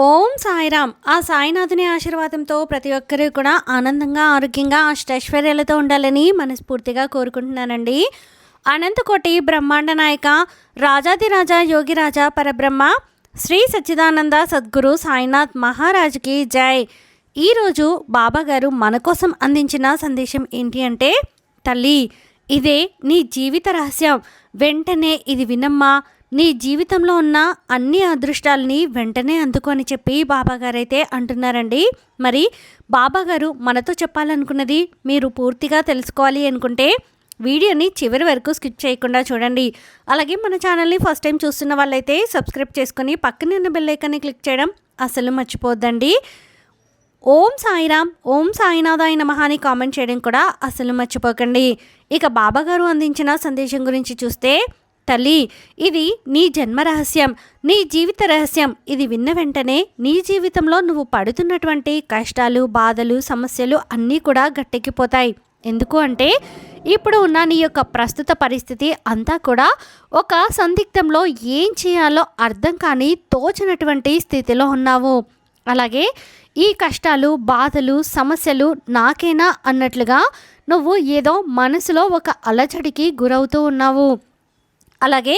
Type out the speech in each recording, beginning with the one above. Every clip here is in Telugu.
ఓం సాయిరామ్. ఆ సాయినాథుని ఆశీర్వాదంతో ప్రతి ఒక్కరూ కూడా ఆనందంగా, ఆరోగ్యంగా, అష్టైశ్వర్యాలతో ఉండాలని మనస్ఫూర్తిగా కోరుకుంటున్నానండి. అనంతకోటి బ్రహ్మాండ నాయక, రాజాదిరాజ, యోగిరాజా పరబ్రహ్మ, శ్రీ సచ్చిదానంద సద్గురు సాయినాథ్ మహారాజ్కి జై. ఈరోజు బాబాగారు మన కోసం అందించిన సందేశం ఏంటి అంటే, తల్లి, ఇదే నీ జీవిత రహస్యం. వెంటనే ఇది వినమ్మా. నీ జీవితంలో ఉన్న అన్ని అదృష్టాలని వెంటనే అందుకొని చెప్పి బాబాగారైతే అంటున్నారండి. మరి బాబాగారు మనతో చెప్పాలనుకున్నది మీరు పూర్తిగా తెలుసుకోవాలి అనుకుంటే వీడియోని చివరి వరకు స్కిప్ చేయకుండా చూడండి. అలాగే మన ఛానల్ని ఫస్ట్ టైం చూస్తున్న వాళ్ళైతే సబ్స్క్రైబ్ చేసుకొని పక్కనే ఉన్న బెల్ ఐకాన్ని క్లిక్ చేయడం అసలు మర్చిపోద్దండి. ఓం సాయిరామ్, ఓం సాయినాథాయ నమః అని కామెంట్ చేయడం కూడా అసలు మర్చిపోకండి. ఇక బాబాగారు అందించిన సందేశం గురించి చూస్తే, తల్లి, ఇది నీ జన్మ రహస్యం, నీ జీవిత రహస్యం. ఇది విన్న వెంటనే నీ జీవితంలో నువ్వు పడుతున్నటువంటి కష్టాలు, బాధలు, సమస్యలు అన్నీ కూడా గట్టెక్కిపోతాయి. ఎందుకు అంటే, ఇప్పుడు ఉన్న నీ యొక్క ప్రస్తుత పరిస్థితి అంతా కూడా ఒక సందిగ్ధంలో ఏం చేయాలో అర్థం కాని తోచనటువంటి స్థితిలో ఉన్నావు. అలాగే ఈ కష్టాలు, బాధలు, సమస్యలు నాకేనా అన్నట్లుగా నువ్వు ఏదో మనసులో ఒక అలజడికి గురవుతూ ఉన్నావు. అలాగే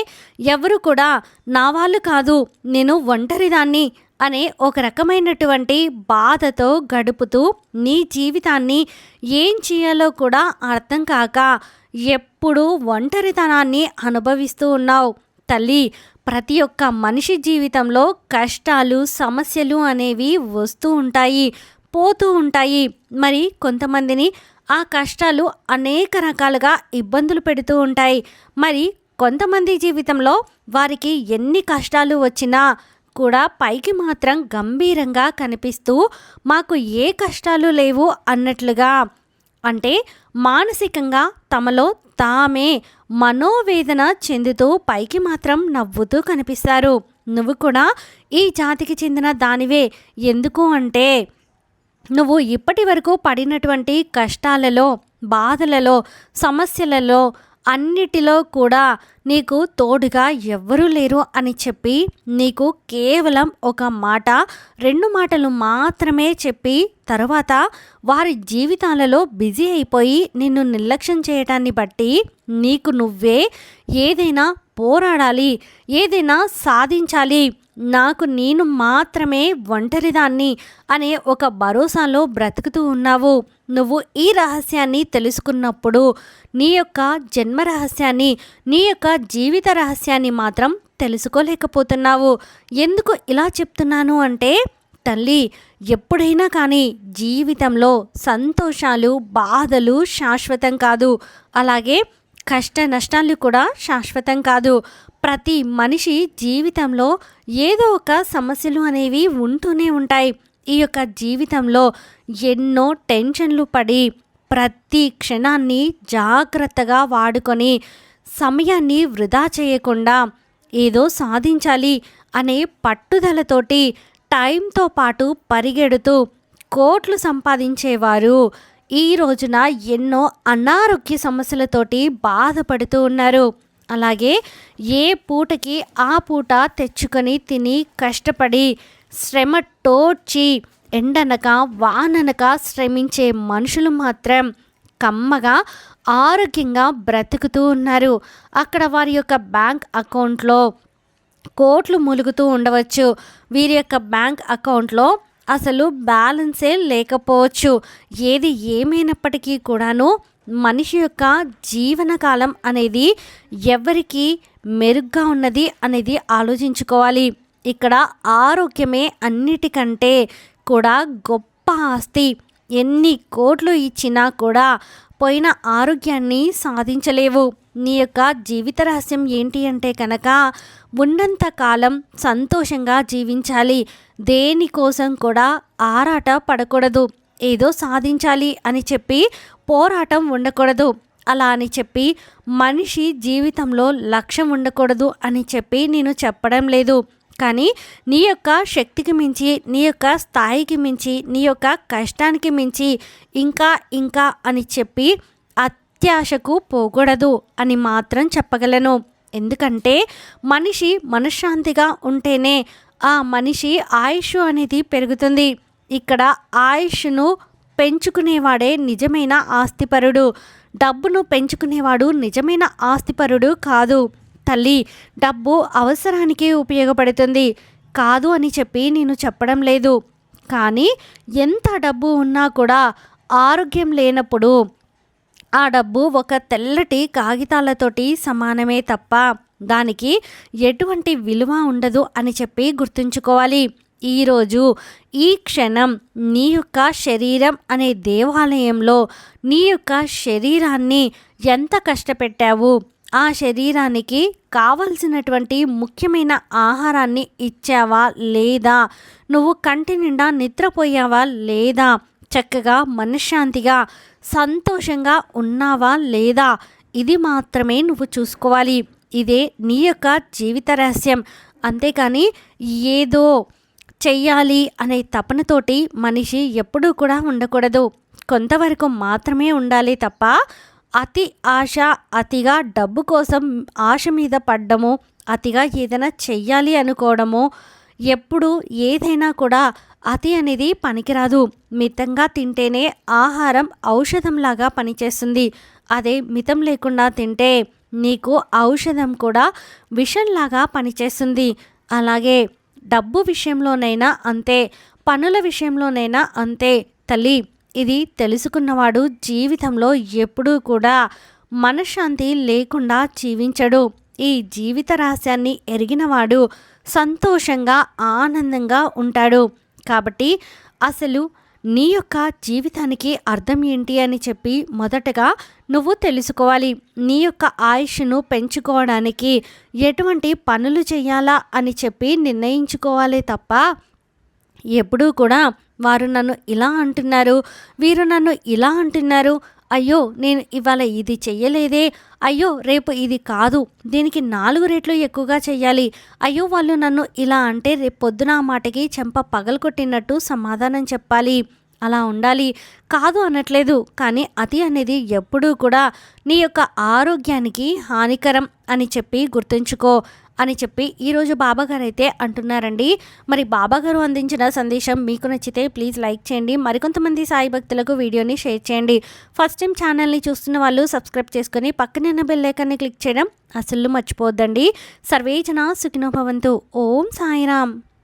ఎవరు కూడా నా వాళ్ళు కాదు, నేను ఒంటరిదాన్ని అనే ఒక రకమైనటువంటి బాధతో గడుపుతూ నీ జీవితాన్ని ఏం చేయాలో కూడా అర్థం కాక ఎప్పుడూ ఒంటరితనాన్ని అనుభవిస్తూ ఉన్నావు. తల్లి, ప్రతి ఒక్క మనిషి జీవితంలో కష్టాలు, సమస్యలు అనేవి వస్తూ ఉంటాయి, పోతూ ఉంటాయి. మరి కొంతమందిని ఆ కష్టాలు అనేక రకాలుగా ఇబ్బందులు పెడుతూ ఉంటాయి. మరి కొంతమంది జీవితంలో వారికి ఎన్ని కష్టాలు వచ్చినా కూడా పైకి మాత్రం గంభీరంగా కనిపిస్తూ మాకు ఏ కష్టాలు లేవు అన్నట్లుగా, అంటే మానసికంగా తమలో తామే మనోవేదన చెందుతూ పైకి మాత్రం నవ్వుతూ కనిపిస్తారు. నువ్వు కూడా ఈ జాతికి చెందిన దానివే. ఎందుకు అంటే, నువ్వు ఇప్పటి వరకు పడినటువంటి కష్టాలలో, బాధలలో, సమస్యలలో అన్నిటిలో కూడా నీకు తోడుగా ఎవ్వరూ లేరు అని చెప్పి నీకు కేవలం ఒక మాట, 2 మాటలు మాత్రమే చెప్పి తర్వాత వారి జీవితాలలో బిజీ అయిపోయి నిన్ను నిర్లక్ష్యం చేయటాన్ని బట్టి నీకు నువ్వే ఏదైనా పోరాడాలి, ఏదైనా సాధించాలి, నాకు నేను మాత్రమే ఒంటరిదాన్ని అనే ఒక భరోసాలో బ్రతుకుతూ ఉన్నావు. నువ్వు ఈ రహస్యాన్ని తెలుసుకున్నప్పుడు నీ యొక్క జన్మ రహస్యాన్ని, నీ యొక్క జీవిత రహస్యాన్ని మాత్రం తెలుసుకోలేకపోతున్నావు. ఎందుకు ఇలా చెప్తున్నాను అంటే, తల్లి, ఎప్పుడైనా కానీ జీవితంలో సంతోషాలు, బాధలు శాశ్వతం కాదు. అలాగే కష్ట నష్టాలు కూడా శాశ్వతం కాదు. ప్రతి మనిషి జీవితంలో ఏదో ఒక సమస్యలు అనేవి ఉంటూనే ఉంటాయి. ఈ యొక్క జీవితంలో ఎన్నో టెన్షన్లు పడి ప్రతి క్షణాన్ని జాగ్రత్తగా వాడుకొని సమయాన్ని వృధా చేయకుండా ఏదో సాధించాలి అనే పట్టుదలతోటి టైంతో పాటు పరిగెడుతూ కోట్లు సంపాదించేవారు ఈ రోజున ఎన్నో అనారోగ్య సమస్యలతోటి బాధపడుతూ ఉన్నారు. అలాగే ఏ పూటకి ఆ పూట తెచ్చుకొని తిని కష్టపడి శ్రమ టోర్చి ఎండనక వాననక శ్రమించే మనుషులు మాత్రం కమ్మగా ఆరోగ్యంగా బ్రతుకుతూ ఉన్నారు. అక్కడ వారి యొక్క బ్యాంక్ అకౌంట్లో కోట్లు మూలుగుతూ ఉండవచ్చు. వీరి యొక్క బ్యాంక్ అకౌంట్లో అసలు బ్యాలెన్సే లేకపోవచ్చు. ఏది ఏమైనప్పటికీ కూడాను మనిషి యొక్క జీవనకాలం అనేది ఎవరికి మెరుగ్గా ఉన్నది అనేది ఆలోచించుకోవాలి. ఇక్కడ ఆరోగ్యమే అన్నిటికంటే కూడా గొప్ప ఆస్తి. ఎన్ని కోట్లు ఇచ్చినా కూడా పోయిన ఆరోగ్యాన్ని సాధించలేవు. నీ యొక్క జీవిత రహస్యం ఏంటి అంటే కనుక, ఉన్నంత కాలం సంతోషంగా జీవించాలి. దేనికోసం కూడా ఆరాట పడకూడదు. ఏదో సాధించాలి అని చెప్పి పోరాటం ఉండకూడదు. అలా అని చెప్పి మనిషి జీవితంలో లక్ష్యం ఉండకూడదు అని చెప్పి నేను చెప్పడం లేదు. కానీ నీ యొక్క శక్తికి మించి, నీ యొక్క స్థాయికి మించి, నీ యొక్క కష్టానికి మించి ఇంకా ఇంకా అని చెప్పి అత్యాశకు పోకూడదు అని మాత్రం చెప్పగలను. ఎందుకంటే మనిషి మనశ్శాంతిగా ఉంటేనే ఆ మనిషి ఆయుష్ అనేది పెరుగుతుంది. ఇక్కడ ఆయుష్ను పెంచుకునేవాడే నిజమైన ఆస్తిపరుడు. డబ్బును పెంచుకునేవాడు నిజమైన ఆస్తిపరుడు కాదు. తల్లి, డబ్బు అవసరానికి ఉపయోగపడుతుంది కాదు అని చెప్పి నేను చెప్పడం లేదు. కానీ ఎంత డబ్బు ఉన్నా కూడా ఆరోగ్యం లేనప్పుడు ఆ డబ్బు ఒక తెల్లటి కాగితాలతోటి సమానమే తప్ప దానికి ఎటువంటి విలువ ఉండదు అని చెప్పి గుర్తుంచుకోవాలి. ఈరోజు ఈ క్షణం నీ యొక్క శరీరం అనే దేవాలయంలో నీ యొక్క శరీరాన్ని ఎంత కష్టపెట్టావు, ఆ శరీరానికి కావలసినటువంటి ముఖ్యమైన ఆహారాన్ని ఇచ్చావా లేదా, నువ్వు కంటి నిండా నిద్రపోయావా లేదా, చక్కగా మనశ్శాంతిగా సంతోషంగా ఉన్నావా లేదా, ఇది మాత్రమే నువ్వు చూసుకోవాలి. ఇదే నీ యొక్క జీవిత రహస్యం. అంతేకాని ఏదో చెయ్యాలి అనే తపనతోటి మనిషి ఎప్పుడూ కూడా ఉండకూడదు. కొంతవరకు మాత్రమే ఉండాలి తప్ప అతి ఆశ, అతిగా డబ్బు కోసం ఆశ మీద పడ్డము, అతిగా ఏదైనా చెయ్యాలి అనుకోవడము, ఎప్పుడు ఏదైనా కూడా అతి అనేది పనికిరాదు. మితంగా తింటేనే ఆహారం ఔషధంలాగా పనిచేస్తుంది. అదే మితం లేకుండా తింటే నీకు ఔషధం కూడా విషంలాగా పనిచేస్తుంది. అలాగే డబ్బు విషయంలోనైనా అంతే, పనుల విషయంలోనైనా అంతే. తల్లి, ఇది తెలుసుకున్నవాడు జీవితంలో ఎప్పుడూ కూడా మనశ్శాంతి లేకుండా జీవించడు. ఈ జీవిత రహస్యాన్ని ఎరిగినవాడు సంతోషంగా ఆనందంగా ఉంటాడు. కాబట్టి అసలు నీ యొక్క జీవితానికి అర్థం ఏంటి అని చెప్పి మొదటగా నువ్వు తెలుసుకోవాలి. నీ యొక్క ఆయుష్ను పెంచుకోవడానికి ఎటువంటి పనులు చేయాలా అని చెప్పి నిర్ణయించుకోవాలి తప్ప ఎప్పుడూ కూడా వారు నన్ను ఇలా అంటున్నారు, వీరు నన్ను ఇలా అంటున్నారు, అయ్యో నేను ఇవాళ ఇది చెయ్యలేదే, అయ్యో రేపు ఇది కాదు, దీనికి 4 రెట్లు ఎక్కువగా చెయ్యాలి, అయ్యో వాళ్ళు నన్ను ఇలా అంటే రేపు పొద్దున ఆ మాటకి చెంప పగలకొట్టినట్టు సమాధానం చెప్పాలి, అలా ఉండాలి. కాదు అనట్లేదు, కానీ అతి అనేది ఎప్పుడూ కూడా నీ యొక్క ఆరోగ్యానికి హానికరం అని చెప్పి గుర్తుంచుకో అని చెప్పి ఈరోజు బాబాగారు అయితే అంటున్నారండి. మరి బాబాగారు అందించిన సందేశం మీకు నచ్చితే ప్లీజ్ లైక్ చేయండి. మరికొంతమంది సాయి భక్తులకు వీడియోని షేర్ చేయండి. ఫస్ట్ టైం ఛానల్ని చూస్తున్న వాళ్ళు సబ్స్క్రైబ్ చేసుకొని పక్కనే ఉన్న బెల్ ఐకాన్ని క్లిక్ చేయడం అసలు మర్చిపోవద్దండి. సర్వే జన సుఖినో భవంతు. ఓం సాయిరామ్.